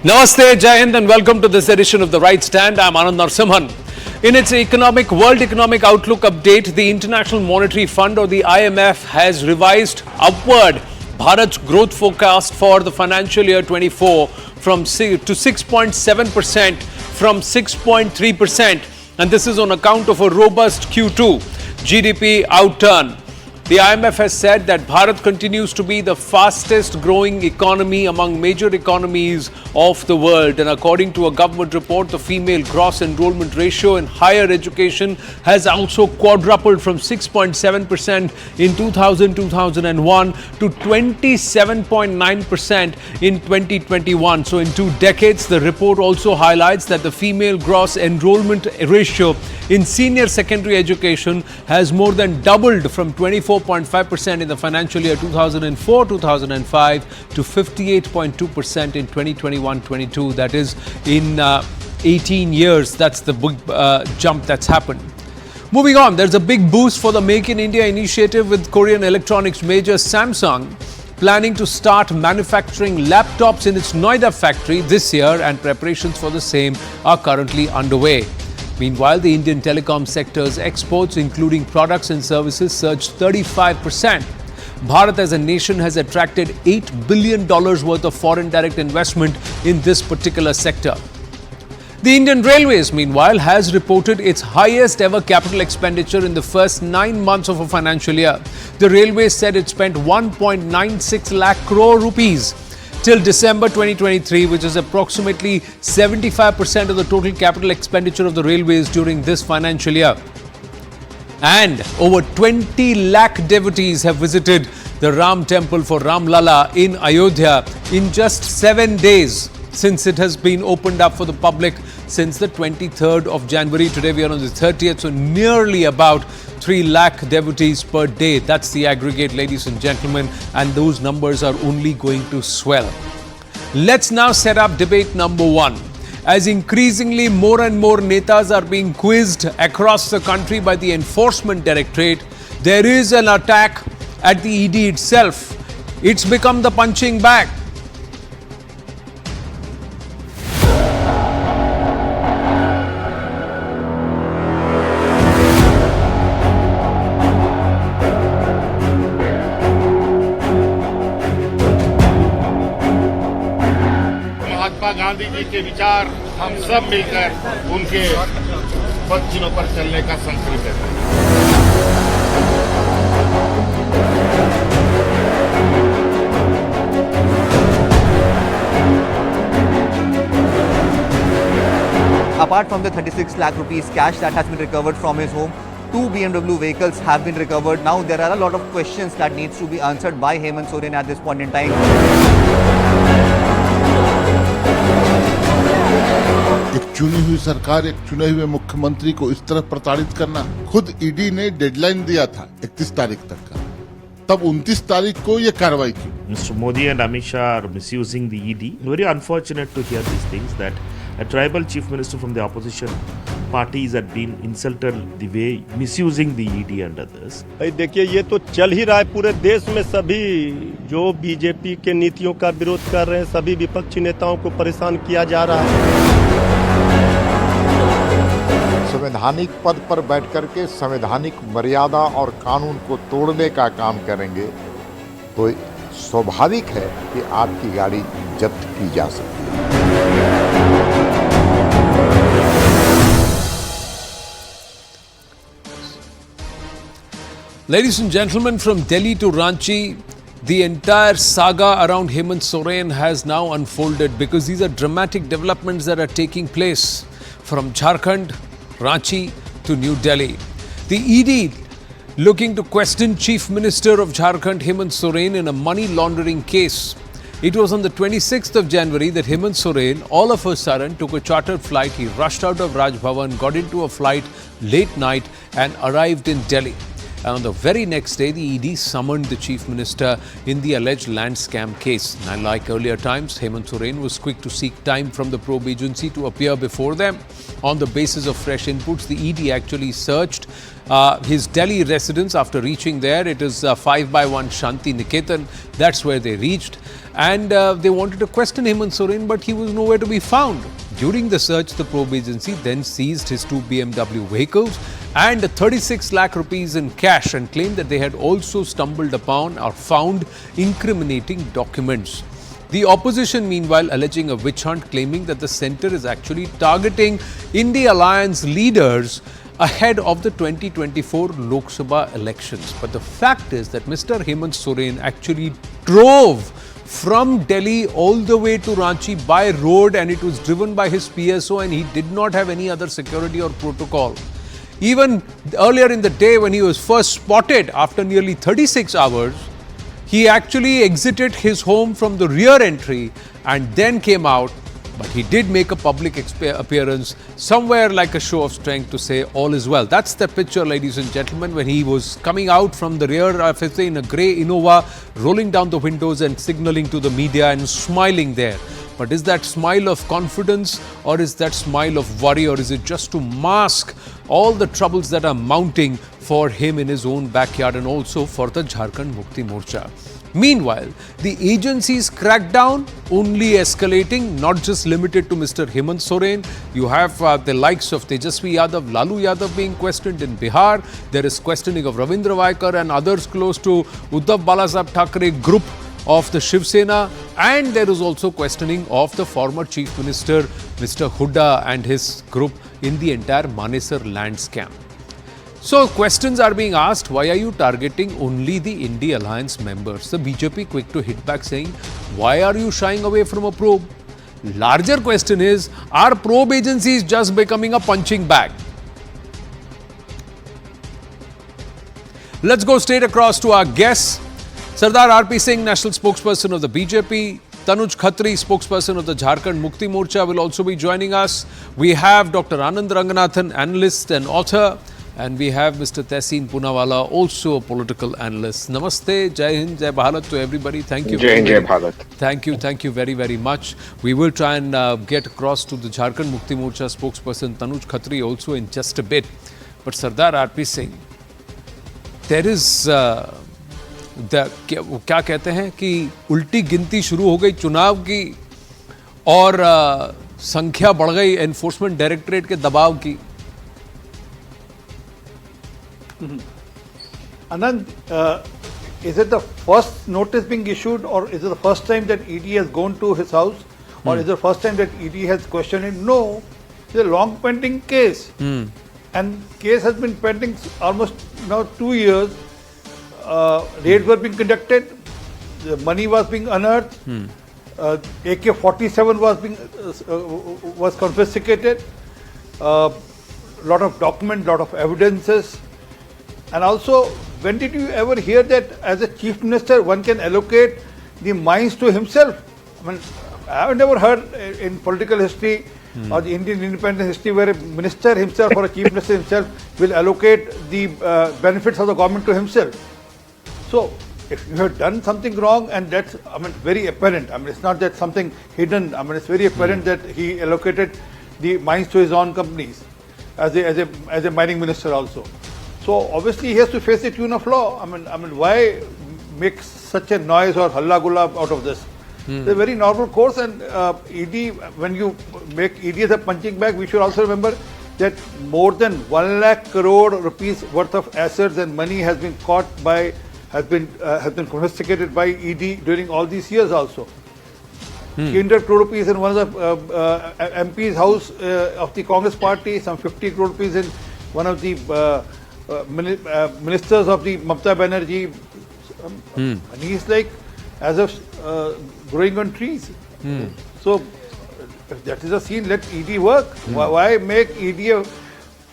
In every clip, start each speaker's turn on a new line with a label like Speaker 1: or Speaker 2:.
Speaker 1: Namaste, Jai Hind, and welcome to this edition of The Right Stand. I'm Anand Narasimhan. In its World Economic Outlook update, the International Monetary Fund or the IMF has revised upward Bharat's growth forecast for the financial year 24 to 6.7% from 6.3%. And this is on account of a robust Q2 GDP outturn. The IMF has said that Bharat continues to be the fastest growing economy among major economies of the world. And according to a government report, the female gross enrollment ratio in higher education has also quadrupled from 6.7% in 2000-2001 to 27.9% in 2021. So in 2 decades, the report also highlights that the female gross enrollment ratio in senior secondary education has more than doubled from 24.5% in the financial year 2004-2005 to 58.2% in 2021-22. That is in 18 years. That's the big jump that's happened. Moving on, there's a big boost for the Make in India initiative with Korean electronics major Samsung planning to start manufacturing laptops in its Noida factory this year, and preparations for the same are currently underway. Meanwhile, the Indian telecom sector's exports, including products and services, surged 35%. Bharat as a nation has attracted $8 billion worth of foreign direct investment in this particular sector. The Indian Railways, meanwhile, has reported its highest ever capital expenditure in the first 9 months of a financial year. The Railways said it spent 1.96 lakh crore rupees till December 2023, which is approximately 75% of the total capital expenditure of the railways during this financial year. And over 20 lakh devotees have visited the Ram temple for Ram Lala in Ayodhya in just 7 days since it has been opened up for the public since the 23rd of January. Today we are on the 30th, so nearly about 3 lakh devotees per day. That's the aggregate, ladies and gentlemen, and those numbers are only going to swell. Let's now set up debate number 1. As increasingly more and more netas are being quizzed across the country by the Enforcement Directorate, there is an attack at the ED itself. It's become the punching bag.
Speaker 2: Mahatma Gandhi ji के विचार हम सब मिलकर उनके पक्षों पर चलने का संकल्प है।
Speaker 3: Apart from the 36 lakh rupees cash that has been recovered from his home, 2 BMW vehicles have been recovered. Now there are a lot of questions that needs to be answered by Hemant Soren at this point in time.
Speaker 4: एक चुनी हुई सरकार, एक चुने हुए मुख्यमंत्री को इस तरह प्रताड़ित करना, खुद ईडी ने डेडलाइन दिया था 31 तारीख तक का, तब 29 तारीख को ये कार्रवाई की।
Speaker 5: Mr. Modi and Amit Shah are misusing the ED. Very unfortunate to hear these things, that a tribal chief minister from the opposition parties had been insulted the way, misusing the ED and others.
Speaker 6: देखिए, ये तो चल ही रहा है पूरे देश में। सभी जो बीजेपी के नीतियों का विरोध कर रहे हैं, सभी विपक्षी नेताओं को परेशान किया जा रहा है।
Speaker 7: संवैधानिक पद पर बैठ करके संवैधानिक मर्यादा और कानून को तोड़ने का काम करेंगे तो स्वाभाविक है कि आपकी गाड़ी जब्त की जा सकती है।
Speaker 1: Ladies and gentlemen, from Delhi to Ranchi, the entire saga around Hemant Soren has now unfolded, because these are dramatic developments that are taking place from Jharkhand, Ranchi to New Delhi. The ED looking to question Chief Minister of Jharkhand Hemant Soren in a money laundering case. It was on the 26th of January that Hemant Soren all of a sudden took a chartered flight. He rushed out of Raj Bhavan, got into a flight late night and arrived in Delhi. And on the very next day, the ED summoned the Chief Minister in the alleged land scam case. And like earlier times, Hemant Soren was quick to seek time from the probe agency to appear before them. On the basis of fresh inputs, the ED actually searched his Delhi residence after reaching there. It is 5/1 Shanti Niketan. That's where they reached. And they wanted to question Hemant Soren, but he was nowhere to be found. During the search, the probe agency then seized his 2 BMW vehicles and 36 lakh rupees in cash and claimed that they had also stumbled upon or found incriminating documents. The opposition, meanwhile, alleging a witch hunt, claiming that the centre is actually targeting India Alliance leaders ahead of the 2024 Lok Sabha elections. But the fact is that Mr. Hemant Soren actually drove from Delhi all the way to Ranchi by road, and it was driven by his PSO, and he did not have any other security or protocol. Even earlier in the day, when he was first spotted after nearly 36 hours, he actually exited his home from the rear entry and then came out. But he did make a public appearance somewhere like a show of strength to say all is well. That's the picture, ladies and gentlemen, when he was coming out from the rear FSA in a grey Innova, rolling down the windows and signaling to the media and smiling there. But is that smile of confidence, or is that smile of worry, or is it just to mask all the troubles that are mounting for him in his own backyard and also for the Jharkhand Mukti Morcha? Meanwhile, the agency's crackdown only escalating, not just limited to Mr. Hemant Soren. You have the likes of Tejasvi Yadav, Lalu Yadav being questioned in Bihar. There is questioning of Ravindra Vaikar and others close to Uddhav Balasaheb Thackeray group of the Shiv Sena. And there is also questioning of the former Chief Minister, Mr. Hooda, and his group in the entire Manesar land scam. So questions are being asked, why are you targeting only the India Alliance members? The BJP quick to hit back saying, why are you shying away from a probe? Larger question is, are probe agencies just becoming a punching bag? Let's go straight across to our guests. Sardar R.P. Singh, national spokesperson of the BJP. Tanuj Khatri, spokesperson of the Jharkhand Mukti Morcha, will also be joining us. We have Dr. Anand Ranganathan, analyst and author. And we have Mr. Tehseen Poonawalla, also a political analyst. Namaste, Jai Hind, Jai Bharat to everybody. Thank you.
Speaker 8: Jai Hind, Jai Bharat.
Speaker 1: Thank you very, very much. We will try and get across to the Jharkhand Mukti Morcha spokesperson Tanuj Khatri also in just a bit. But Sardar R.P. Singh, there is क्या कहते हैं कि उल्टी गिनती शुरू हो गई चुनाव की और संख्या बढ़ गई एनफोर्समेंट डायरेक्टरेट के दबाव की.
Speaker 9: Anand, is it the first notice being issued, or is it the first time that ED has gone to his house, or is it the first time that ED has questioned him? No, it's a long pending case, and case has been pending almost now 2 years. Raids were being conducted, the money was being unearthed, AK-47 was confiscated, lot of documents, lot of evidences. And also, when did you ever hear that as a chief minister one can allocate the mines to himself? I mean, I have never heard in political history or the Indian independence history where a minister himself or a chief minister himself will allocate the benefits of the government to himself. So, if you have done something wrong, and that's, I mean, very apparent. I mean, it's not that something hidden. I mean, it's very apparent that he allocated the mines to his own companies as a mining minister also. So obviously he has to face the tune of law. I mean, why make such a noise or halla gulla out of this? It's a very normal course, and ED, when you make ED as a punching bag, we should also remember that more than 1 lakh crore rupees worth of assets and money has been has been confiscated by ED during all these years also. 300 crore rupees in one of the MP's house of the Congress party, some 50 crore rupees in one of the ministers of the Mamata Banerjee. And he's like as if growing on trees. So if that is a scene, let ED work. Why make ED a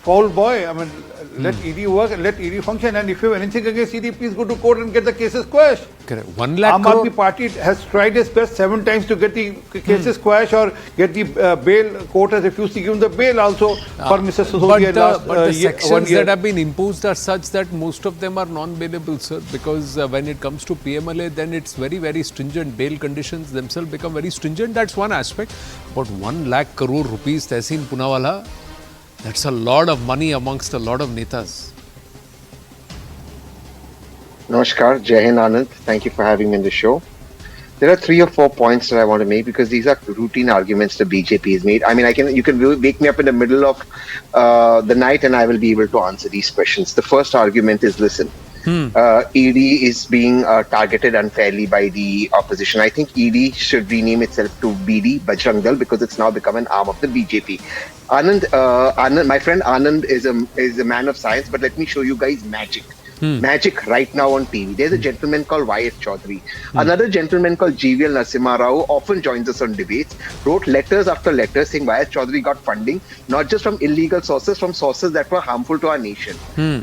Speaker 9: foul boy? I mean, let ED work and let ED function. And if you have anything against ED, please go to court and get the cases quashed.
Speaker 1: Correct. 1 lakh
Speaker 9: Aam Aadmi Party has tried its best 7 times to get the cases quashed or get the bail. Court has refused to give him the bail also for Mr. Sisodia last
Speaker 1: but the
Speaker 9: year,
Speaker 1: sections
Speaker 9: 1 year.
Speaker 1: that have been imposed are such that most of them are non-bailable, sir, because when it comes to PMLA, then it's very, very stringent. Bail conditions themselves become very stringent. That's one aspect. But 1 lakh crore rupees, Tehseen Poonawalla, that's a lot of money amongst a lot of netas.
Speaker 8: Namaskar, Jai Hind Anand. Thank you for having me on the show. There are 3 or 4 points that I want to make because these are routine arguments the BJP has made. I mean, you can wake me up in the middle of the night and I will be able to answer these questions. The first argument is, listen, ED is being targeted unfairly by the opposition. I think ED should rename itself to BD, Bajrang Dal, because it's now become an arm of the BJP. Anand, my friend Anand is a man of science, but let me show you guys magic. Magic right now on TV. There's a gentleman called Y.S. Chaudhary. Another gentleman called GVL Narasimha Rao often joins us on debates, wrote letters after letters saying Y.S. Chaudhary got funding, not just from illegal sources, from sources that were harmful to our nation.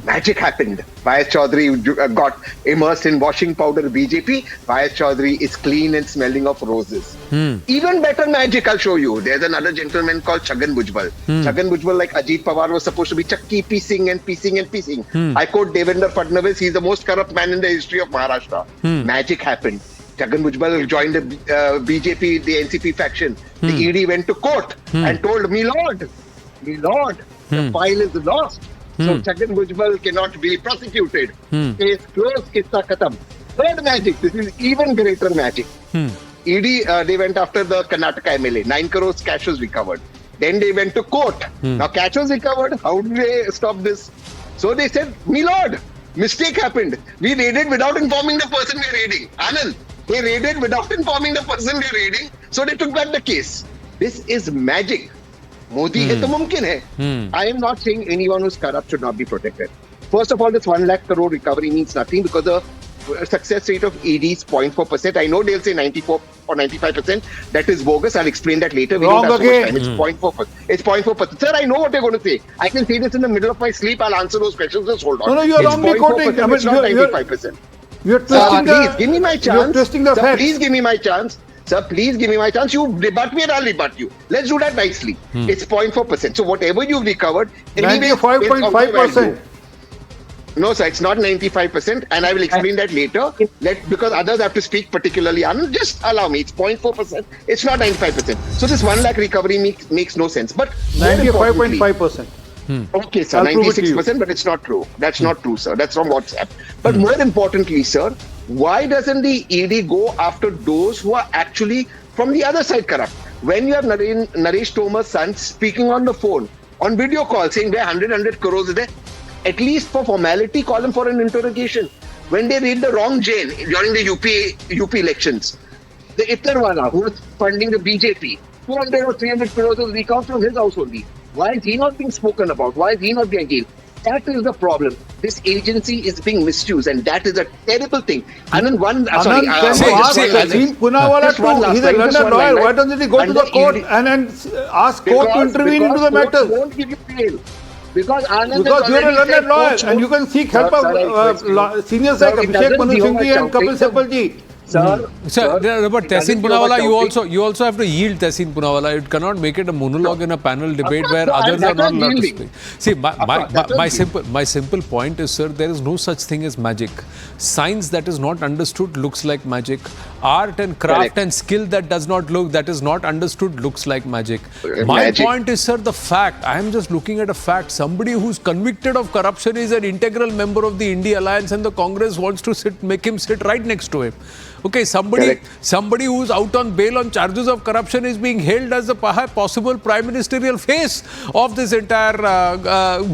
Speaker 8: Magic happened. Y.S. Chaudhary got immersed in washing powder BJP. Y.S. Chaudhary is clean and smelling of roses. Even better magic, I'll show you. There's another gentleman called Chhagan Bhujbal. Chhagan Bhujbal, like Ajit Pawar, was supposed to be chakki piecing and piecing and piecing. I quote Devendra Fadnavis, he's the most corrupt man in the history of Maharashtra. Magic happened. Chhagan Bhujbal joined the BJP, the NCP faction. The ED went to court and told, me lord, the file is lost. So Chhagan Bhujbal cannot be prosecuted. Case closed, kissa khatam. Third magic, this is even greater magic. ED, they went after the Karnataka MLA. 9 crores cash was recovered. Then they went to court. Now cash was recovered. How did they stop this? So they said, me lord, mistake happened. We raided without informing the person we're raiding. Anand, they raided without informing the person they're raiding. So they took back the case. This is magic. Modi hai to mumkin hai. I am not saying anyone who's corrupt should not be protected. First of all, this 1 lakh crore recovery means nothing because the success rate of ED is 0.4%. I know they'll say 94 or 95%. That is bogus. I'll explain that later. We don't have so much time. It's 0.4%. It's 0.4%. Sir, I know what they're going to say. I can say this in the middle of my sleep. I'll answer those questions. Just hold on.
Speaker 9: No, you're wrongly quoting.
Speaker 8: It's not 95%.
Speaker 9: You're twisting
Speaker 8: please give me my chance.
Speaker 9: You're twisting the facts.
Speaker 8: Please give me my chance. Sir, please give me my chance. You rebut me and I'll rebut you. Let's do that nicely. It's 0.4%. So whatever you've recovered,
Speaker 9: 95.5%.
Speaker 8: No, sir, it's not 95%, and I will explain that later. Because others have to speak particularly. Just allow me. It's 0.4%. It's not 95%. So this 1 lakh recovery makes no sense. But
Speaker 9: 95.5%.
Speaker 8: Okay, sir, 96%, but it's not true. That's not true, sir. That's from WhatsApp. But more importantly, sir, why doesn't the ED go after those who are actually from the other side corrupt? When you have Naresh Tomar's son speaking on the phone, on video call, saying there 100 crores there, at least for formality, call him for an interrogation. When they raid the wrong jail during the UP elections, the Ittarwala, who was funding the BJP, 200 or 300 crores was recovered from his house only. Why is he not being spoken about? Why is he not being jailed? That is the problem. This agency is being misused, and that is a terrible thing. And then
Speaker 9: ask Tehseen Poonawala too. He's a London lawyer. Why doesn't he go to the court and ask court to intervene into the matter?
Speaker 8: Won't give you bail. Because
Speaker 9: you're a London lawyer and you can seek help of seniors like Abhishek Manu Singh and Kapil Sibal ji.
Speaker 8: Sir,
Speaker 1: but Tehseen Poonawala, you also have to yield Tehseen Poonawala. It cannot make it a monologue in a panel debate where others are not allowed to speak. See, my simple point is, sir, there is no such thing as magic. Science that is not understood looks like magic. Art and craft and skill that is not understood looks like magic. My point is, sir, the fact. I am just looking at a fact. Somebody who's convicted of corruption is an integral member of the India Alliance, and the Congress wants to make him sit right next to him. Okay, somebody who's out on bail on charges of corruption is being hailed as the possible prime ministerial face of this entire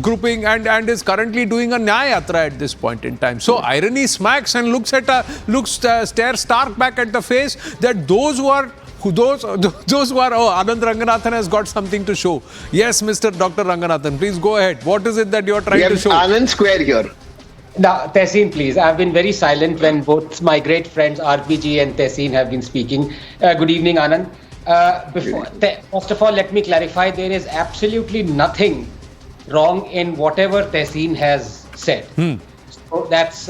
Speaker 1: grouping and is currently doing a Nyaya Yatra at this point in time. So irony smacks and stares stark back at the face that those who are Anand Ranganathan has got something to show. Yes, Mr. Dr. Ranganathan, please go ahead. What is it that you are trying to show?
Speaker 8: Anand Square here.
Speaker 10: Now, Tehseen, please. I've been very silent when both my great friends RPG and Tehseen have been speaking. Good evening, Anand. First of all, let me clarify. There is absolutely nothing wrong in whatever Tehseen has said. So that's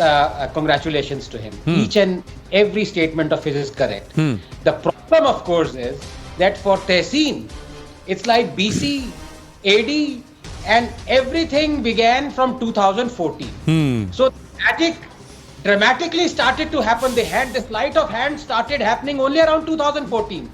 Speaker 10: congratulations to him. Each and every statement of his is correct. The problem, of course, is that for Tehseen, it's like BC, AD, and everything began from 2014. So magic dramatically started to happen. The sleight of hand started happening only around 2014.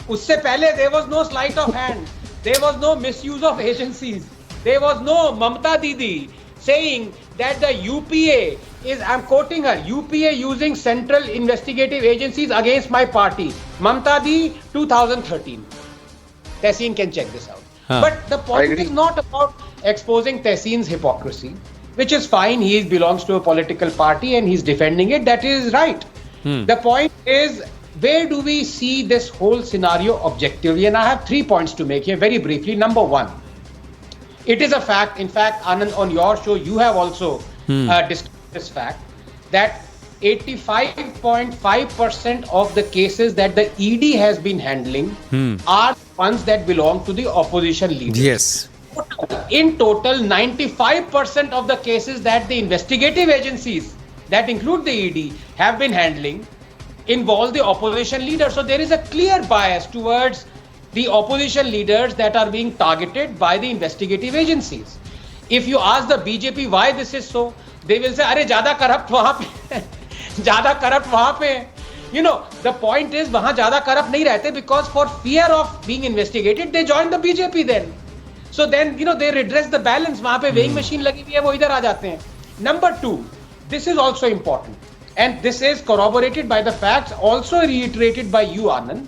Speaker 10: Usse pehle there was no sleight of hand. There was no misuse of agencies. There was no Mamta Didi saying that the UPA is, I'm quoting her, UPA using central investigative agencies against my party. Mamta Di, 2013. Tehseen can check this out. But the point is not about exposing Tehseen's hypocrisy, which is fine. He belongs to a political party and he's defending it. That is right. The point is, where do we see this whole scenario objectively? And I have 3 points to make here very briefly. Number one, it is a fact. In fact, Anand, on your show, you have also discussed this fact that 85.5% of the cases that the ED has been handling are ones that belong to the opposition leaders.
Speaker 1: Yes.
Speaker 10: In total, 95% of the cases that the investigative agencies, that include the ED, have been handling involve the opposition leaders. So there is a clear bias towards the opposition leaders that are being targeted by the investigative agencies. If you ask the BJP why this is so, they will say, "Arey, zyada corrupt wahan pe, zyada corrupt wahan pe." You know, the point is, wahan zyada corrupt nahi rehte because for fear of being investigated, they join the BJP then. So then, you know, they redress the balance. Wahan pe weighing machine lagi hui hai, wo idhar aa jate hain. Number two, this is also important. And this is corroborated by the facts, also reiterated by you, Anand,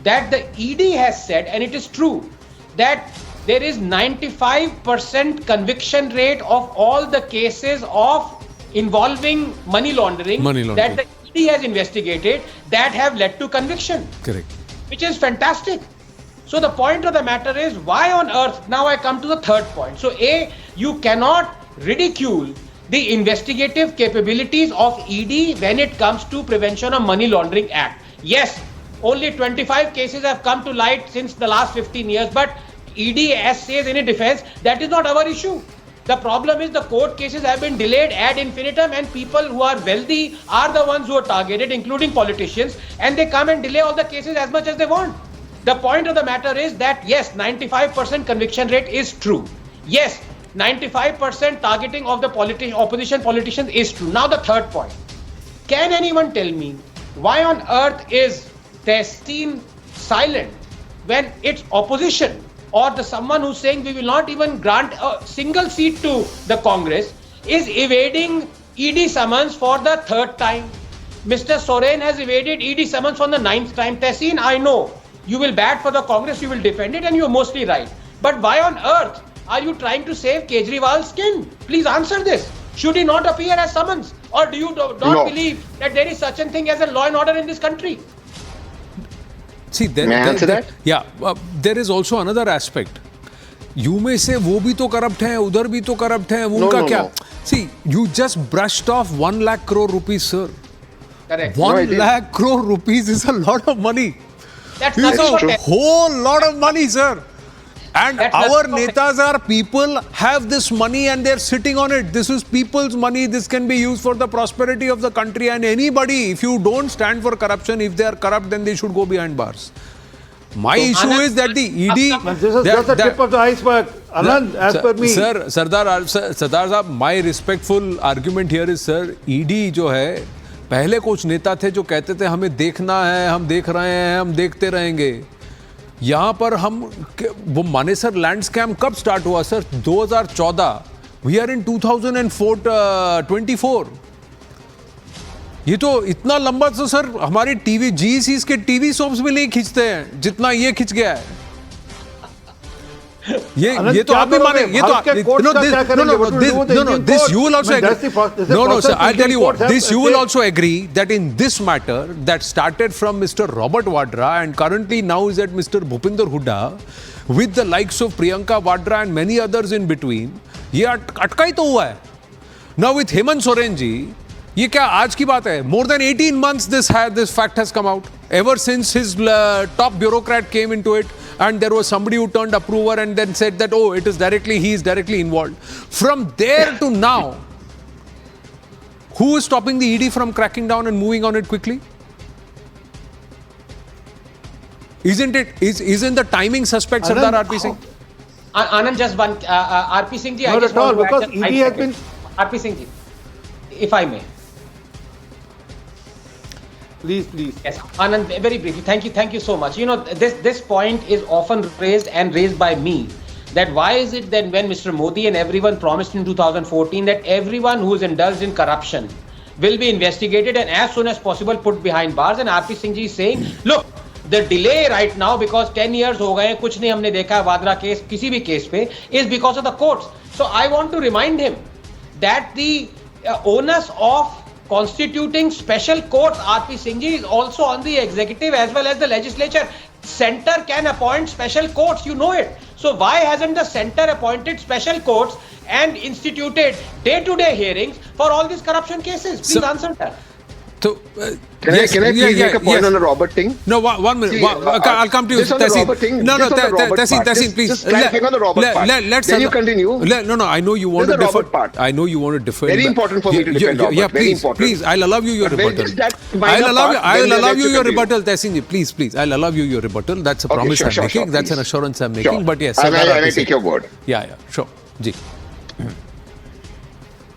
Speaker 10: that the ED has said, and it is true, that there is 95% conviction rate of all the cases of involving money laundering that the ED has investigated that have led to conviction.
Speaker 1: Correct.
Speaker 10: Which is fantastic. So the point of the matter is, why on earth, now I come to the third point. So A, you cannot ridicule the investigative capabilities of ED when it comes to Prevention of Money Laundering Act. Yes, only 25 cases have come to light since the last 15 years, but ED, as says in its defense, that is not our issue. The problem is the court cases have been delayed ad infinitum, and people who are wealthy are the ones who are targeted, including politicians, and they come and delay all the cases as much as they want. The point of the matter is that yes, 95% conviction rate is true. Yes, 95% targeting of the opposition politicians is true. Now the third point. Can anyone tell me why on earth is Tehseen silent when its opposition or the someone who's saying we will not even grant a single seat to the Congress is evading ED summons for the third time? Mr. Soren has evaded ED summons for the 9th time. Tehseen, I know you will bat for the Congress, you will defend it, and you're mostly right. But why on earth are you trying to save Kejriwal's skin? Please answer this. Should he not appear as summons? Or do you not believe that there is such a thing as a law and order in this country?
Speaker 1: See,
Speaker 8: May I answer that?
Speaker 1: Yeah, there is also another aspect. You may say, wo bhi to corrupt hai, udhar bhi to corrupt hai, unka kya? See, you just brushed off 1 lakh crore rupees, sir.
Speaker 10: Correct.
Speaker 1: 1 lakh crore rupees is a lot of money.
Speaker 10: That's
Speaker 1: It's
Speaker 10: nothing
Speaker 1: a whole lot of money, sir. And our netas are people, have this money and they're sitting on it. This is people's money. This can be used for the prosperity of the country. And anybody, if you don't stand for corruption, if they are corrupt, then they should go behind bars. My issue is that the ED...
Speaker 9: This is just the tip of the iceberg. Anand, as per me.
Speaker 1: Sir, Sardar Sahab, my respectful argument here is, sir, ED जो है, पहले कुछ नेता थे जो कहते थे हमें देखना है, हम देख रहे हैं, हम देखते रहेंगे. यहाँ पर हम वो मानेसर लैंड स्कैम कब स्टार्ट हुआ सर? 2014. We are in 2024. ये तो इतना लंबा तो सर हमारी टीवी जीईसीस के टीवी सोप्स भी नहीं खींचते हैं जितना ये खिंच गया है. ये तो आप भी माने, ये तो this you will also agree. No, sir, I'll tell you what. This you will also agree that in this matter that started from Mr. Robert Vadra and currently now is at Mr. Bhupinder Hooda with the likes of Priyanka Vadra and many others in between, ये अटका ही तो हुआ है. Now with Hemant Soren ji, ये क्या आज की बात है? More than 18 months this fact has come out. Ever since his top bureaucrat came into it, and there was somebody who turned approver and then said that, oh, he is directly involved. From there to now, who is stopping the ED from cracking down and moving on it quickly? Isn't the timing suspect, Sardar RP Singh?
Speaker 10: Anand, just one, RP Singh ji,
Speaker 9: not at all, because ED has been...
Speaker 10: RP Singh ji, if I may.
Speaker 9: Please.
Speaker 10: Yes, Anand, very briefly. Thank you so much. You know, this point is often raised by me that why is it that when Mr. Modi and everyone promised in 2014 that everyone who is indulged in corruption will be investigated and as soon as possible put behind bars, and RP Singh ji is saying, look, the delay right now because 10 years ho gaye, kuch nahi humne dekha hai Vadra case, kisi bhi case pe, is because of the courts. So I want to remind him that the onus of constituting special courts, RP Singh ji, is also on the executive as well as the legislature. Center can appoint special courts, you know it. So why hasn't the center appointed special courts and instituted day-to-day hearings for all these corruption cases? Please answer that.
Speaker 1: So,
Speaker 8: Can I please make a point on the Robert thing?
Speaker 1: No, one minute.
Speaker 8: See,
Speaker 1: I'll come to you.
Speaker 8: just on the Robert thing.
Speaker 1: No,
Speaker 8: Tessin,
Speaker 1: please.
Speaker 8: Just clarifying on the Robert part. Then you continue.
Speaker 1: No, I know you want to defer. I know you want to defer.
Speaker 8: Very important for me to defend Robert.
Speaker 1: Yeah,
Speaker 8: Very
Speaker 1: please,
Speaker 8: important.
Speaker 1: Please, I'll allow you your rebuttal. I'll allow you your rebuttal, Tessin. Please. I'll allow you your rebuttal. That's a promise I'm making. That's an assurance I'm making. But yes,
Speaker 8: and I take your word.
Speaker 1: Yeah, sure. Ji.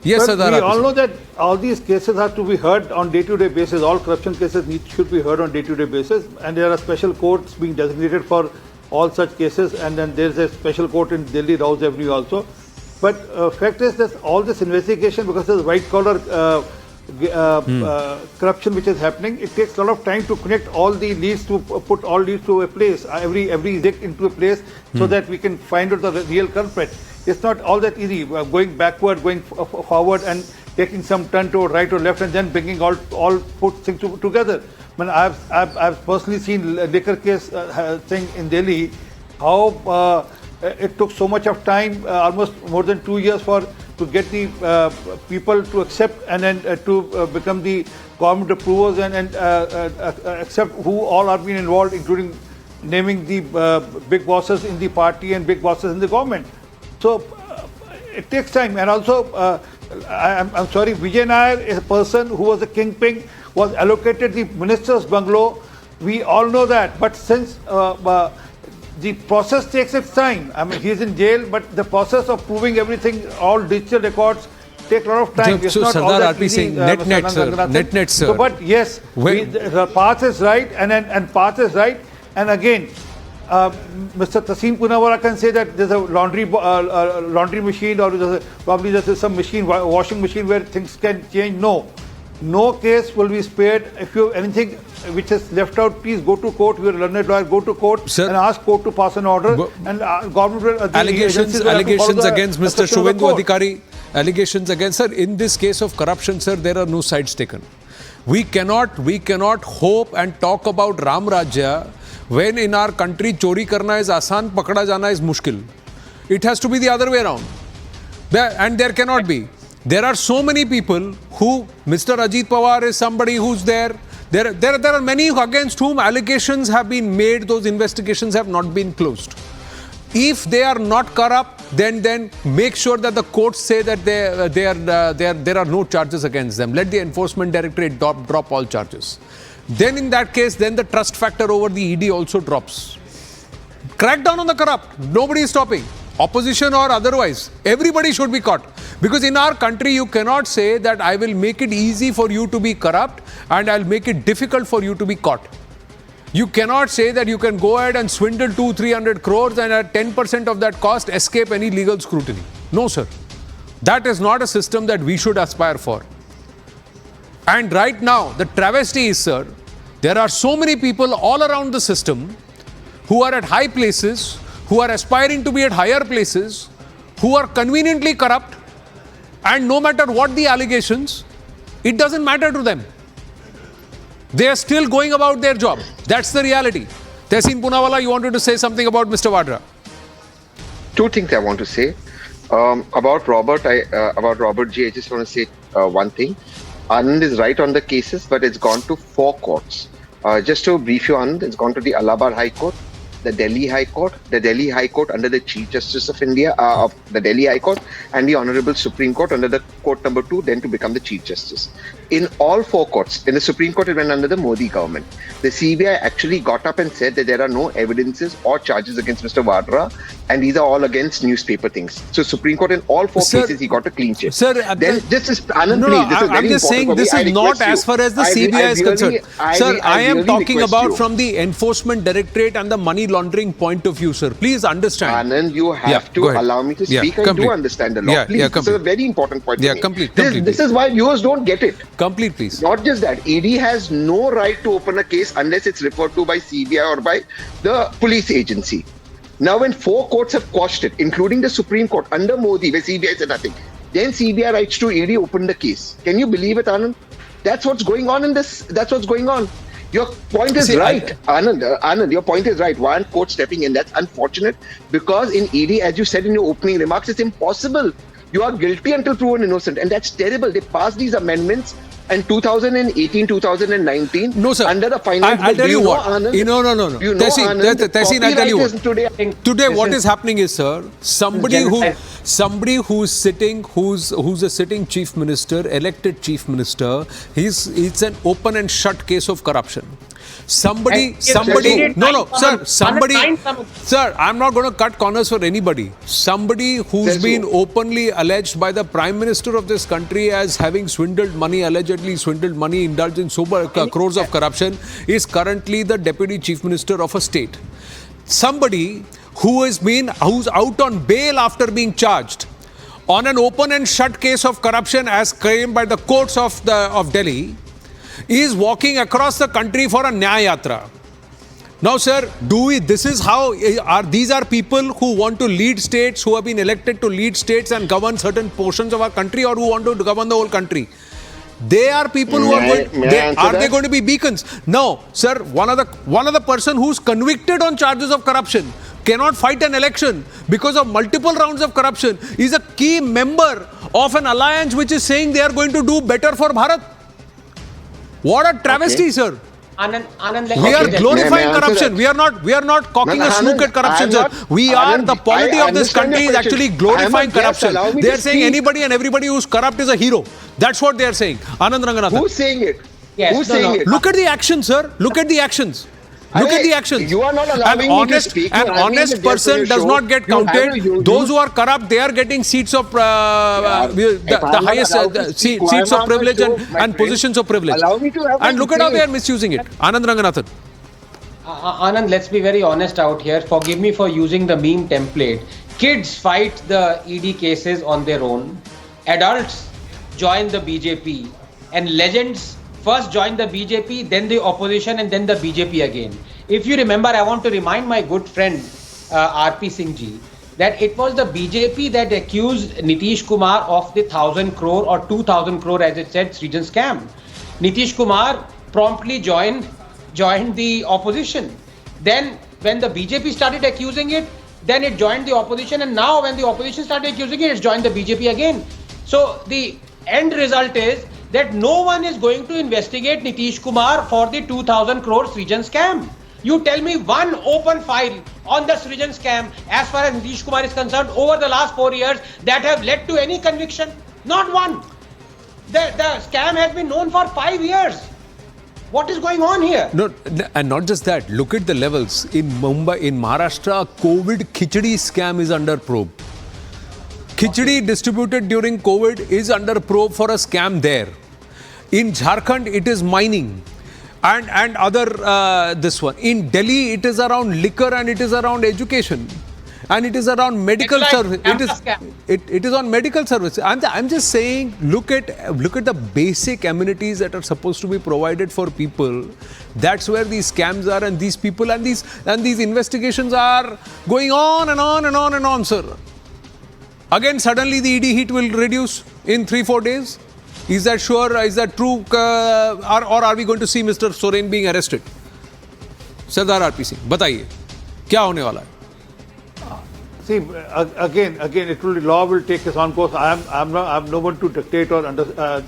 Speaker 1: Yes,
Speaker 9: but
Speaker 1: Sardar.
Speaker 9: We all know that all these cases have to be heard on day-to-day basis. All corruption cases should be heard on day-to-day basis, and there are special courts being designated for all such cases. And then there is a special court in Delhi, Rouse Avenue also. But fact is that all this investigation, because there's white-collar corruption which is happening, it takes a lot of time to connect all the leads, to put all leads to a place, every exec into a place, so that we can find out the real culprit. It's not all that easy, going backward, going forward and taking some turn to right or left and then bringing all put things together. I mean, I've personally seen liquor case thing in Delhi, how it took so much of time, almost more than 2 years to get the people to accept and then to become the government approvers and accept who all are being involved, including naming the big bosses in the party and big bosses in the government. So it takes time. And also, I'm sorry, Vijay Nair is a person who was a kingpin, was allocated the minister's bungalow. We all know that. But since the process takes its time, I mean, he's in jail, but the process of proving everything, all digital records, take a lot of time.
Speaker 1: So, Sardar RP saying net, sir.
Speaker 9: So, but yes, the path is right, and path is right. And again, Mr. Taseen Poonawalla can say that there's a laundry machine, or probably there's some machine, washing machine where things can change. No case will be spared. If you have anything which is left out, please go to court. You are a learned lawyer, go to court, sir, and ask court to pass an order. And government will,
Speaker 1: allegations against Mr. Shuvendu Adhikari. Allegations against, sir, in this case of corruption, sir, there are no sides taken. We cannot hope and talk about Ram Rajya when in our country chori karna is asan, pakda jana is mushkil. It has to be the other way around. And there cannot be. There are so many people who, Mr. Ajit Pawar is somebody who's there. There are many against whom allegations have been made. Those investigations have not been closed. If they are not corrupt, then make sure that the courts say that there are no charges against them. Let the enforcement directorate drop all charges. Then in that case, then the trust factor over the ED also drops. Crack down on the corrupt. Nobody is stopping. Opposition or otherwise, everybody should be caught. Because in our country, you cannot say that I will make it easy for you to be corrupt and I'll make it difficult for you to be caught. You cannot say that you can go ahead and swindle 200-300 crores and at 10% of that cost escape any legal scrutiny. No, sir. That is not a system that we should aspire for. And right now, the travesty is, sir, there are so many people all around the system who are at high places, who are aspiring to be at higher places, who are conveniently corrupt, and no matter what the allegations, it doesn't matter to them. They are still going about their job. That's the reality. Taseen Poonawalla, you wanted to say something about Mr. Vadra?
Speaker 8: Two things I want to say. About Robert G, I just want to say one thing. Anand is right on the cases, but it's gone to 4 courts. Just to brief you, Anand, it's gone to the Allahabad High Court, the Delhi High Court under the Chief Justice of India, of the Delhi High Court, and the Honorable Supreme Court under the Court number 2, then to become the Chief Justice. In all 4 courts, in the Supreme Court, it went under the Modi government. The CBI actually got up and said that there are no evidences or charges against Mr. Vadra and these are all against newspaper things. So Supreme Court in all four
Speaker 1: Sir,
Speaker 8: cases he got a clean chit.
Speaker 1: Sir,
Speaker 8: then this is Anand,
Speaker 1: no,
Speaker 8: please, this is very
Speaker 1: I'm just saying
Speaker 8: important for
Speaker 1: this
Speaker 8: me.
Speaker 1: is
Speaker 8: I
Speaker 1: not
Speaker 8: request
Speaker 1: as
Speaker 8: you.
Speaker 1: far as the
Speaker 8: I
Speaker 1: CBI is
Speaker 8: really-
Speaker 1: concerned. Sir, I am
Speaker 8: really
Speaker 1: talking
Speaker 8: request
Speaker 1: about
Speaker 8: you.
Speaker 1: from the Enforcement Directorate and the money laundering point of view, sir. Please understand.
Speaker 8: Anand, you have
Speaker 1: Yeah,
Speaker 8: to
Speaker 1: go ahead.
Speaker 8: allow me to
Speaker 1: Yeah,
Speaker 8: speak. I
Speaker 1: complete.
Speaker 8: do understand the law.
Speaker 1: Yeah,
Speaker 8: Please,
Speaker 1: yeah,
Speaker 8: this is a
Speaker 1: complete.
Speaker 8: very important point
Speaker 1: Yeah,
Speaker 8: for me.
Speaker 1: complete,
Speaker 8: This is why viewers don't get it.
Speaker 1: Complete, please.
Speaker 8: Not just that, ED has no right to open a case unless it's referred to by CBI or by the police agency. Now, when 4 courts have quashed it, including the Supreme Court under Modi, where CBI said nothing, then CBI writes to ED, open the case. Can you believe it, Anand? That's what's going on in this. That's what's going on. Your point is right, Anand. Your point is right. One court stepping in. That's unfortunate because in ED, as you said in your opening remarks, it's impossible. You are guilty until proven innocent, and that's terrible. They passed these amendments in 2018, 2019.
Speaker 1: No, sir.
Speaker 8: Under the finance.
Speaker 1: I'll tell you what.
Speaker 8: Anand,
Speaker 1: No.
Speaker 8: You know, Anand,
Speaker 1: Tessin, I'll tell you what. Today, what
Speaker 10: is
Speaker 1: is happening is, sir, somebody who's sitting, who's a sitting chief minister, elected chief minister, it's an open and shut case of corruption. Somebody, sir, I'm not going to cut corners for anybody. Somebody who's been openly alleged by the Prime Minister of this country as having allegedly swindled money, indulged in crores of corruption, is currently the Deputy Chief Minister of a state. Somebody who's out on bail after being charged on an open and shut case of corruption as claimed by the courts of Delhi, is walking across the country for a Nyaya Yatra. Now, sir, these are people who want to lead states, who have been elected to lead states and govern certain portions of our country, or who want to govern the whole country? They are people who are they going to be beacons? No, sir, one of the person who's convicted on charges of corruption cannot fight an election because of multiple rounds of corruption, is a key member of an alliance which is saying they are going to do better for Bharat. What a travesty, sir.
Speaker 10: Anand,
Speaker 1: We are glorifying corruption. We are not cocking a snook at corruption, sir. The polity of this country is actually glorifying corruption. They are saying anybody and everybody who's corrupt is a hero. That's what they are saying. Anand Ranganathan.
Speaker 8: Who's saying it?
Speaker 10: Yes,
Speaker 8: Who's saying it?
Speaker 1: Look at the actions, sir. Look at the actions. Look at the actions.
Speaker 8: You are not allowing me to speak.
Speaker 1: An honest person does not get counted. Those who are corrupt, they are getting seats of the highest seats of privilege and positions of privilege. And look at how they are misusing it. Anand Ranganathan.
Speaker 10: Anand, let's be very honest out here. Forgive me for using the meme template. Kids fight the ED cases on their own. Adults join the BJP. And legends first join the BJP, then the opposition, and then the BJP again. If you remember, I want to remind my good friend RP Singh ji that it was the BJP that accused Nitish Kumar of the 1,000 crore or 2,000 crore, as it said, Srijan scam. Nitish Kumar promptly joined the opposition. Then when the BJP started accusing it, then it joined the opposition, and now when the opposition started accusing it, it's joined the BJP again. So the end result is that no one is going to investigate Nitish Kumar for the 2,000 crore Srijan scam. You tell me one open file on the Srijan scam as far as Nitish Kumar is concerned over the last 4 years that have led to any conviction. Not one. The scam has been known for 5 years. What is going on here?
Speaker 1: No, and not just that. Look at the levels. In Mumbai, in Maharashtra, COVID khichdi scam is under probe. Khichdi distributed during COVID is under probe for a scam there. In Jharkhand, it is mining and other this one. In Delhi, it is around liquor and it is around education. And it is around medical service. It is on medical service. I'm just saying, look at the basic amenities that are supposed to be provided for people. That's where these scams are, and these people and these investigations are going on and on and on and on, sir. Again, suddenly the ED heat will reduce in 3-4 days. Is that sure? Is that true? Or are we going to see Mr. Soren being arrested? Sardar RP Singh, बताइए क्या होने वाला है?
Speaker 9: See, again, law will take its own course. I'm no one to dictate or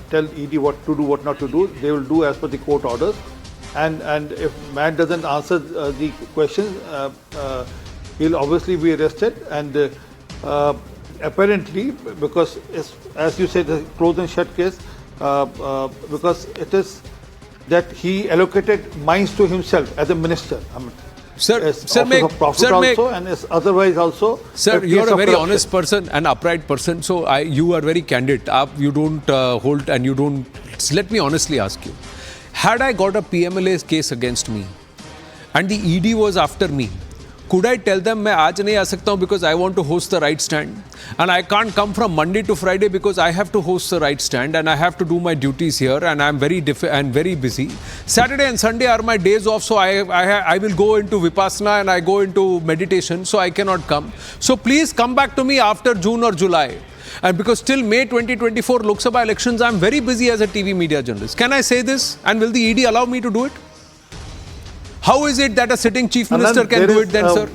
Speaker 9: tell ED what to do, what not to do. They will do as per the court orders. And if man doesn't answer the questions, he'll obviously be arrested. And apparently, because as you said, the closed and shut case, because it is that he allocated mines to himself as a minister.
Speaker 1: Sir, sir,
Speaker 9: of profit also, and is otherwise also.
Speaker 1: Sir,
Speaker 9: a
Speaker 1: you are
Speaker 9: case
Speaker 1: a
Speaker 9: of
Speaker 1: very
Speaker 9: corruption.
Speaker 1: honest person and upright person. So you are very candid. You don't hold and you don't. Let me honestly ask you: had I got a PMLA case against me, and the ED was after me, could I tell them मैं आज नहीं आ सकता हूँ because I want to host the right stand, and I can't come from Monday to Friday because I have to host the right stand and I have to do my duties here and I'm very very busy. Saturday and Sunday are my days off, so I will go into Vipassana and I go into meditation, so I cannot come. So please come back to me after June or July. And because till May 2024 Lok Sabha elections, I'm very busy as a TV media journalist. Can I say this? And will the ED allow me to do it? How is it that a sitting chief minister can do it then, sir?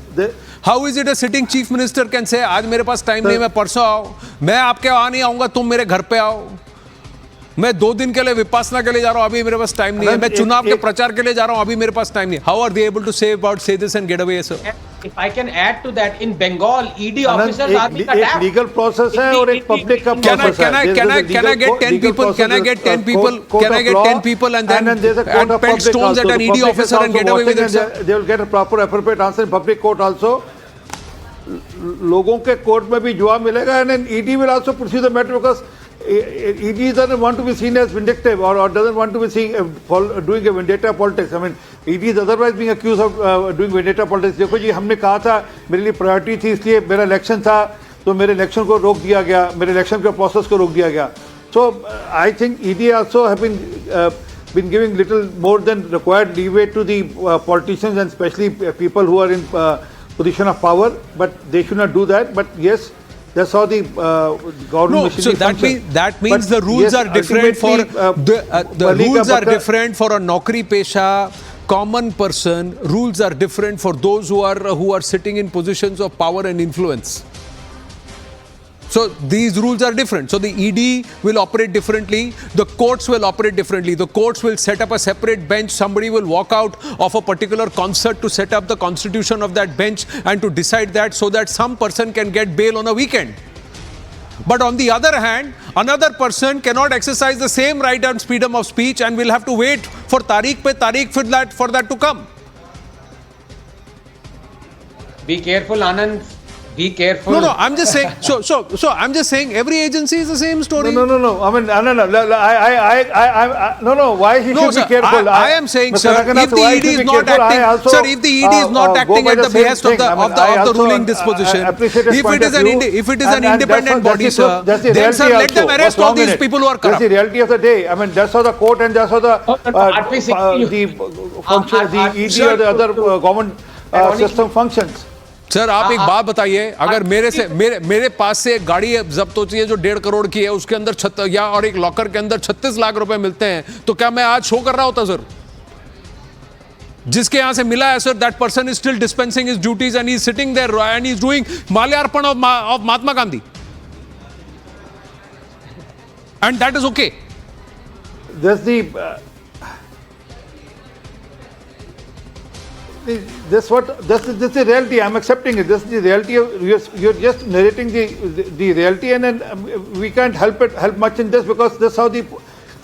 Speaker 1: How is it a sitting chief minister can say, आज मेरे पास time नहीं, मैं परसों आओ, मैं आपके वहाँ नहीं आऊँगा, तुम मेरे घर पे आओ, मैं 2 दिन के लिए विपासना के लिए जा रहा हूँ, अभी मेरे पास टाइम नहीं है, मैं चुनाव के प्रचार के लिए जा रहा हूँ, अभी मेरे पास टाइम नहीं है. How are they able to say this and get away, sir?
Speaker 10: If I can add to that, in Bengal, ED officers are being attacked.
Speaker 9: एक legal process है और एक public का process है.
Speaker 1: Can I get 10 people? Can I get 10 people? Can I get 10 people and then pelt stones at an ED officer and get away with it, sir?
Speaker 9: They will get a proper appropriate answer in public court also. लोगों के court में भी जवाब मिलेगा, and then ED will also pursue the matter because ED doesn't want to be seen as vindictive or doesn't want to be seen doing a vendetta politics. I mean, ED is otherwise being accused of doing vendetta politics. देखो जी, हमने कहा था मेरे लिए priority थी, इसलिए मेरा election था, तो मेरे इलेक्शन को रोक दिया गया, मेरे इलेक्शन के प्रोसेस को रोक दिया गया. So I think ED also have been giving little more than required leeway to the politicians and especially people who are in position of power, but they should not do that. But yes, that's how the government.
Speaker 1: No, so that means the rules
Speaker 9: yes,
Speaker 1: are different for the rules are different for a naukri pesha common person. Rules are different for those who are sitting in positions of power and influence. So these rules are different. So the ED will operate differently. The courts will operate differently. The courts will set up a separate bench. Somebody will walk out of a particular concert to set up the constitution of that bench and to decide that so that some person can get bail on a weekend. But on the other hand, another person cannot exercise the same right and freedom of speech and will have to wait for Tariq pe Tariq for that to come.
Speaker 10: Be careful, Anand. Be careful.
Speaker 1: No, I'm just saying. So I'm just saying every agency is the same story.
Speaker 9: No. I mean, no. Why he should be careful?
Speaker 1: I am saying, sir, if the ED is not acting, sir, if the ED is not acting at the behest of the ruling disposition, if it is an independent body, sir, then sir, let them arrest all these people who are corrupt.
Speaker 9: That's the reality of the day. I mean, that's how the court and that's how the ED or the other government system functions.
Speaker 1: Sir, आप एक बात बताइए, अगर मेरे पास से एक गाड़ी जब्त होती है जो 1.5 करोड़ की है, उसके अंदर और एक लॉकर के अंदर 36 लाख रुपए मिलते हैं, तो क्या मैं आज शो कर रहा होता, सर? जिसके यहां से मिला है, sir, that person is still dispensing his duties and he is sitting there and he is doing माल्यार्पण of Mahatma Gandhi, and that is okay.
Speaker 9: This is the reality. I'm accepting it. This is the reality. You're just narrating the reality, and then we can't help much in this because that's how the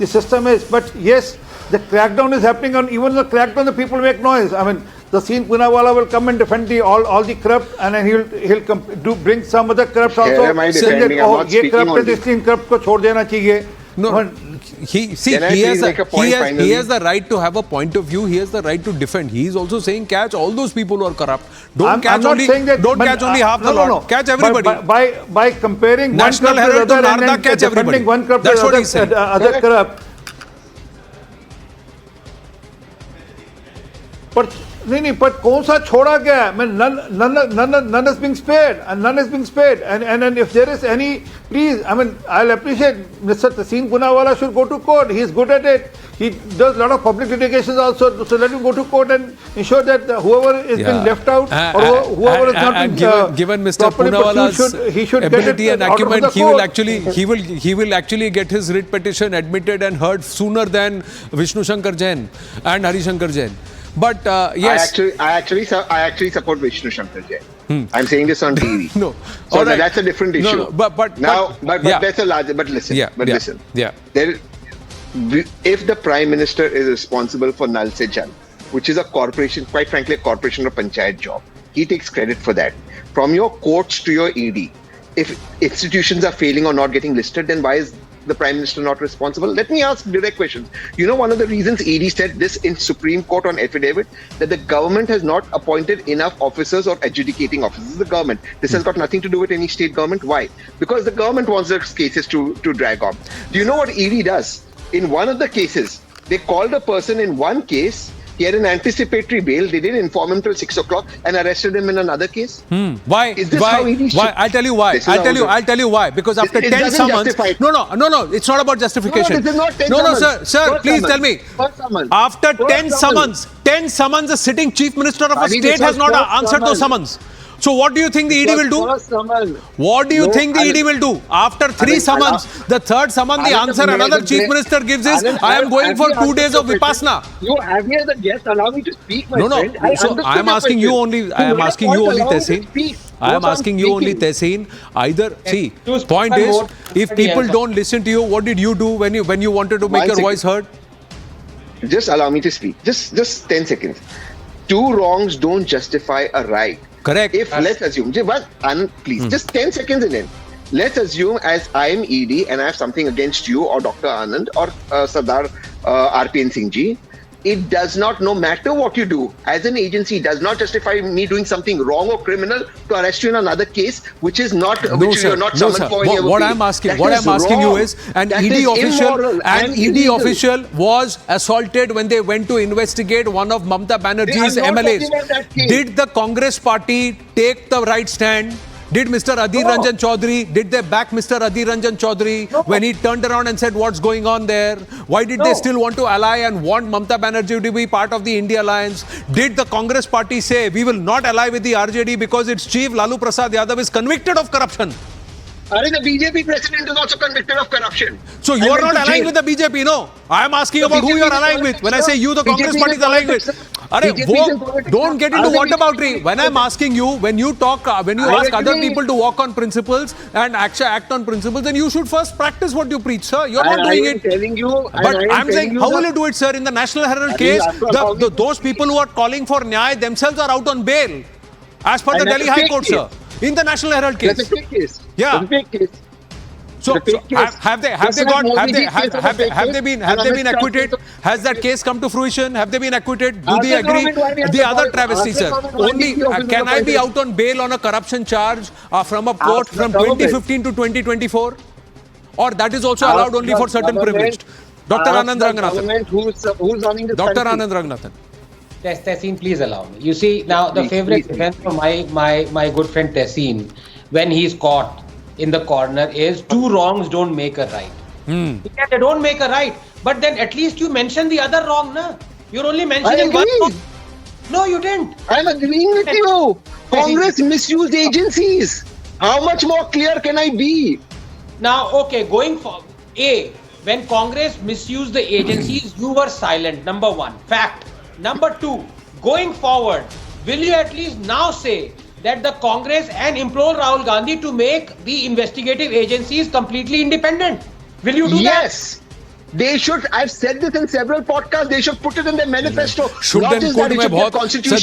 Speaker 9: system is. But yes, the crackdown is happening on even the crackdown. The people make noise. I mean, the Seen Poonawalla will come and defend all the corrupt, and then he'll bring some other corrupt also.
Speaker 8: Am I defending? I'm not speaking on this.
Speaker 9: Corrupt को छोड़ देना चाहिए.
Speaker 1: No. He has the right to have a point of view. He has the right to defend. He is also saying catch all those people who are corrupt. Don't catch only half the lot. Catch everybody.
Speaker 9: By comparing
Speaker 1: National
Speaker 9: one corrupt
Speaker 1: Herald
Speaker 9: to
Speaker 1: to
Speaker 9: another and
Speaker 1: catch
Speaker 9: defending
Speaker 1: everybody.
Speaker 9: one corrupt
Speaker 1: That's what
Speaker 9: to
Speaker 1: he said.
Speaker 9: other corrupt. But कौन सा छोड़ा गया? I mean, none is being spared, and none is being spared. And if there is any, please, I mean, I'll appreciate Mr. Seen Poonawalla should go to court. He is good at it. He does a lot of public litigations also. So let him go to court and ensure that whoever is being left out or whoever is not being
Speaker 1: given Mr. Poonawalla's
Speaker 9: he should
Speaker 1: ability
Speaker 9: get
Speaker 1: and acumen, he will actually get his writ petition admitted and heard sooner than Vishnu Shankar Jain and Hari Shankar Jain. But yes,
Speaker 8: I actually support Vishnu Shankar Jain. I'm saying this on TV.
Speaker 1: No,
Speaker 8: so that's a different issue.
Speaker 1: No, but
Speaker 8: that's a larger. But listen, listen. If the Prime Minister is responsible for Nal Se Jal, which is a corporation, quite frankly, a corporation or panchayat job. He takes credit for that. From your courts to your ED, if institutions are failing or not getting listed, then why is the Prime Minister not responsible? Let me ask direct questions. You know, one of the reasons ED said this in Supreme Court on affidavit, that the government has not appointed enough officers or adjudicating officers. The government. This has got nothing to do with any state government. Why? Because the government wants their cases to drag on. Do you know what ED does? In one of the cases, they called a person in one case. He had an anticipatory bail. They didn't inform him till 6 o'clock and arrested him in another case.
Speaker 1: Why?
Speaker 8: Is this
Speaker 1: why?
Speaker 8: how ED
Speaker 1: Why? I'll tell you why. I'll tell you why. Because after
Speaker 8: It
Speaker 1: 10
Speaker 8: doesn't
Speaker 1: summons,
Speaker 8: justify it.
Speaker 1: no, it's not about justification.
Speaker 8: No, this is not 10
Speaker 1: no,
Speaker 8: summons.
Speaker 1: sir,
Speaker 8: First
Speaker 1: please
Speaker 8: summons.
Speaker 1: tell me.
Speaker 8: First summons.
Speaker 1: After
Speaker 8: First
Speaker 1: 10 summons, the sitting chief minister of a
Speaker 8: Adi,
Speaker 1: state
Speaker 8: this
Speaker 1: has
Speaker 8: was
Speaker 1: not
Speaker 8: first
Speaker 1: answered those summons. So what do you think the ED will do? What do you think the ED will do? After 3 summons, the third summon, the answer another chief minister gives is, I am going for 2 days of Vipassana.
Speaker 11: You have me as a guest. Allow me to speak, my
Speaker 1: No.
Speaker 11: friend.
Speaker 1: So I am asking you only. I am asking you only, Tehseen. I am asking you only, Tehseen. Either see, point is, if people don't listen to you, what did you do when you wanted to make your voice heard?
Speaker 8: Just allow me to speak. Just 10 seconds. 2 wrongs don't justify a right.
Speaker 1: Correct.
Speaker 8: If let's assume, please, just 10 seconds in it. Let's assume as I am ED and I have something against you or Dr. Anand or Sardar RPN Singh ji. It does not, no matter what you do, as an agency, does not justify me doing something wrong or criminal to arrest you in another case, which is not, which you are not summoned for.
Speaker 1: What I'm asking you is, an ED official was assaulted when they went to investigate one of Mamata Banerjee's MLAs. Did the Congress party take the right stand? Did Mr. Adhir Ranjan Chaudhary, did they back Mr. Adhir Ranjan Chaudhary when he turned around and said what's going on there? Why did they still want to ally and want Mamata Banerjee to be part of the India alliance? Did the Congress party say we will not ally with the RJD because its chief Lalu Prasad Yadav is convicted of corruption?
Speaker 8: The BJP president is also convicted of corruption.
Speaker 1: So you are not allying with the BJP, no? I am asking about who you are allying with. When I say you, the Congress party is allying with. Don't get into whataboutery. When I am asking you, when you ask other people to walk on principles and act on principles, then you should first practice what you preach, sir. You are not doing it. But I am saying, how will you do it, sir? In the National Herald case, those people who are calling for Nyay themselves are out on bail, as per the Delhi High Court, sir. In the National Herald case.
Speaker 11: That's a fake case.
Speaker 1: Yeah.
Speaker 11: That's a fake case.
Speaker 1: So have they been acquitted? Has that case come to fruition? Have they been acquitted? Do they agree? The other travesty, sir. Only can I be out on bail on a corruption charge from a court from 2015 to 2024? Or that is also allowed only for certain privileged? Dr. Anand Ranganathan.
Speaker 11: Who's running the
Speaker 1: Dr. Anand Ranganathan.
Speaker 10: Yes, Tehseen, please allow me. You see, now the favorite event for my good friend Tehseen, when he's caught in the corner, is 2 wrongs don't make a right. Yeah, they don't make a right. But then at least you mention the other wrong, na? You're only mentioning one wrong. No, you didn't.
Speaker 8: I'm agreeing with you. Congress misused agencies. How much more clear can I be?
Speaker 10: Now, okay, going for when Congress misused the agencies, you were silent. Number 1, fact. Number 2, going forward, will you at least now say that the Congress and implore Rahul Gandhi to make the investigative agencies completely independent? Will you do that?
Speaker 8: Yes. They should. I've said this in several podcasts. They should put it in their manifesto.
Speaker 1: Should and could mein bahut. Sir,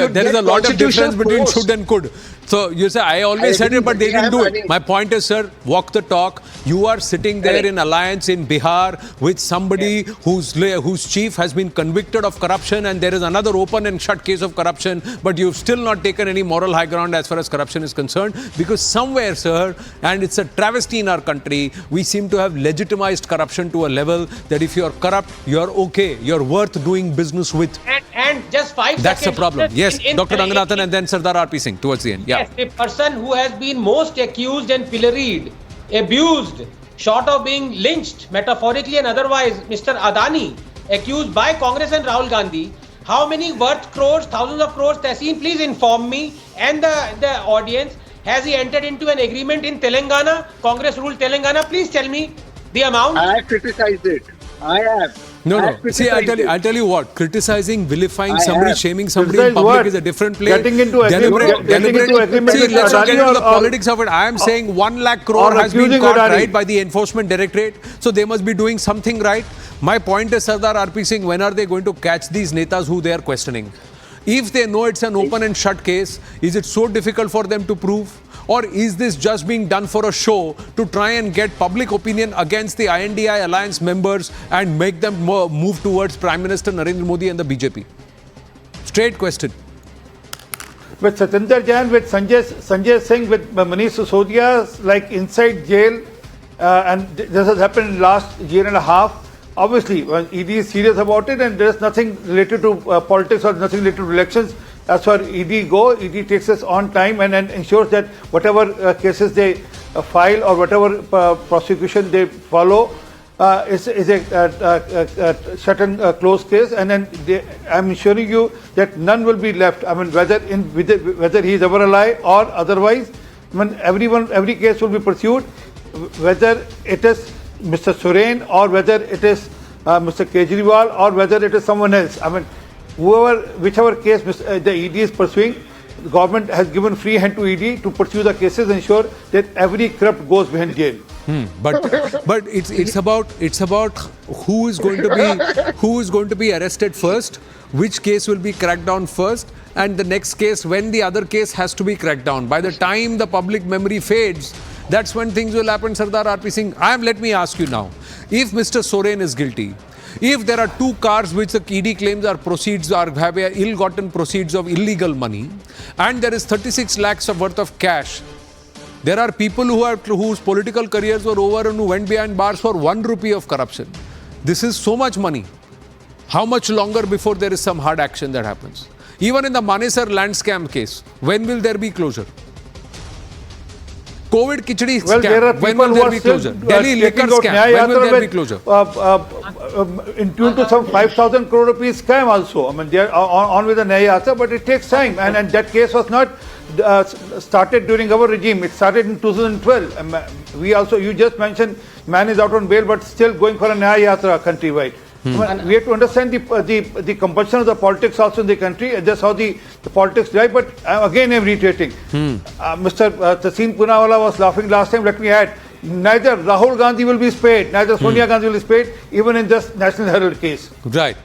Speaker 1: there is a lot of difference between should and could. So you say I always said it, but they didn't do it. My point is, sir, walk the talk. You are sitting there in alliance in Bihar with somebody whose chief has been convicted of corruption, and there is another open and shut case of corruption. But you've still not taken any moral high ground as far as corruption is concerned, because somewhere, sir, and it's a travesty in our country, we seem to have legitimized corruption to a level that if you're corrupt, you're okay, you're worth doing business with.
Speaker 10: And just 5 seconds.
Speaker 1: That's the problem. Yes, Dr. Ranganathan and then Sardar RP Singh towards the end. Yeah.
Speaker 10: Yes, the person who has been most accused and pilloried, abused, short of being lynched, metaphorically and otherwise, Mr. Adani, accused by Congress and Rahul Gandhi. How many worth crores, thousands of crores, Tehseen, please inform me and the audience. Has he entered into an agreement in Telangana? Congress ruled Telangana. Please tell me the amount.
Speaker 11: I have criticized it. I have.
Speaker 1: No. See, I'll tell you what. Criticizing, vilifying somebody, shaming somebody in public
Speaker 9: what?
Speaker 1: is a different play.
Speaker 9: Getting into agreement
Speaker 1: See, let's not get into the
Speaker 9: or
Speaker 1: politics of it. I am saying 1 lakh crore has been caught right by the enforcement directorate. So they must be doing something right. My point is, Sardar RP Singh, when are they going to catch these netas who they are questioning? If they know it's an open and shut case, is it so difficult for them to prove? Or is this just being done for a show to try and get public opinion against the INDI alliance members and make them move towards Prime Minister Narendra Modi and the BJP? Straight question.
Speaker 9: With Satinder Jain, with Sanjay Singh, with Manish Sisodia, like inside jail, and this has happened in the last year and a half. Obviously, when ED is serious about it, and there is nothing related to politics or nothing related to elections. As far as ED go, ED takes us on time and ensures that whatever cases they file or whatever prosecution they follow is a shut and closed case. And then I'm assuring you that none will be left. I mean, whether he is ever alive or otherwise, I mean, every case will be pursued, whether it is Mr. Soren or whether it is Mr. Kejriwal or whether it is someone else. I mean, whichever case the ED is pursuing, the government has given free hand to ED to pursue the cases, ensure that every corrupt goes behind jail.
Speaker 1: But it's about who is going to be arrested first, which case will be cracked down first, and the next case, when the other case has to be cracked down. By the time the public memory fades, that's when things will happen, Sardar RP Singh. Let me ask you now, if Mr. Soren is guilty, if there are 2 cars which the ED claims are have ill-gotten proceeds of illegal money, and there is 36 lakhs worth of cash, there are people whose political careers were over and who went behind bars for 1 rupee of corruption. This is so much money. How much longer before there is some hard action that happens? Even in the Manesar land scam case, when will there be closure? COVID Kichdi scam, when will there be closure? Delhi liquor scam, when will there be closure?
Speaker 9: In tune to some 5,000 crore rupees scam also. I mean, they are on with the Nyaya Yatra, but it takes time. And that case was not started during our regime. It started in 2012. You just mentioned, man is out on bail, but still going for a Nyaya Yatra countrywide. We have to understand the compulsion of the politics also in the country, and that's how the politics drive. But again, I'm reiterating. Mr. Tahsin Poonawalla was laughing last time. Let me add, neither Rahul Gandhi will be spared, neither Sonia Gandhi will be spared, even in this National Herald case.
Speaker 1: Right.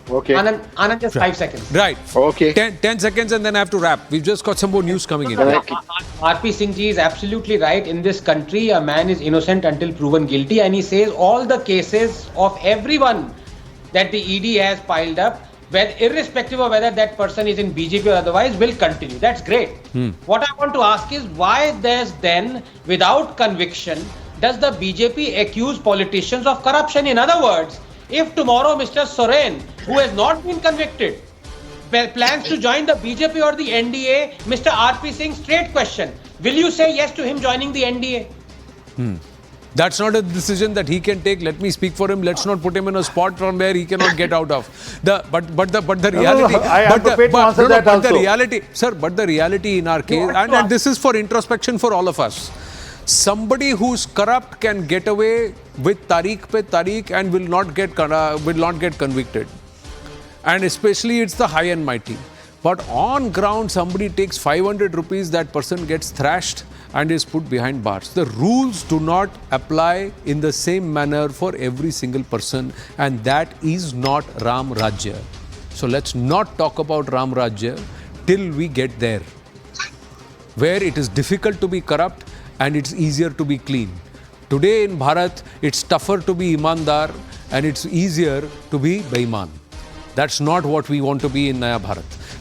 Speaker 8: Okay.
Speaker 10: Anand, just 5 seconds.
Speaker 1: Right.
Speaker 8: Okay.
Speaker 1: 10 seconds and then I have to wrap. We've just got some more news coming in.
Speaker 10: RP Singh ji is absolutely right. In this country, a man is innocent until proven guilty, and he says all the cases of everyone that the ED has piled up, irrespective of whether that person is in BJP or otherwise, will continue. That's great. What I want to ask is why there's then, without conviction, does the BJP accuse politicians of corruption? In other words, if tomorrow Mr. Soren, who has not been convicted, plans to join the BJP or the NDA, Mr. RP Singh, straight question, will you say yes to him joining the NDA?
Speaker 1: That's not a decision that he can take. Let me speak for him. Let's not put him in a spot from where he cannot get out of. The reality in our case, and this is for introspection for all of us. Somebody who's corrupt can get away with tariq pe tariq and will not get convicted. And especially it's the high and mighty. But on ground, somebody takes 500 rupees, that person gets thrashed and is put behind bars. The rules do not apply in the same manner for every single person, and that is not Ram Rajya. So let's not talk about Ram Rajya till we get there, where it is difficult to be corrupt and it's easier to be clean. Today in Bharat, it's tougher to be imandar and it's easier to be beiman. That's not what we want to be in Naya Bharat.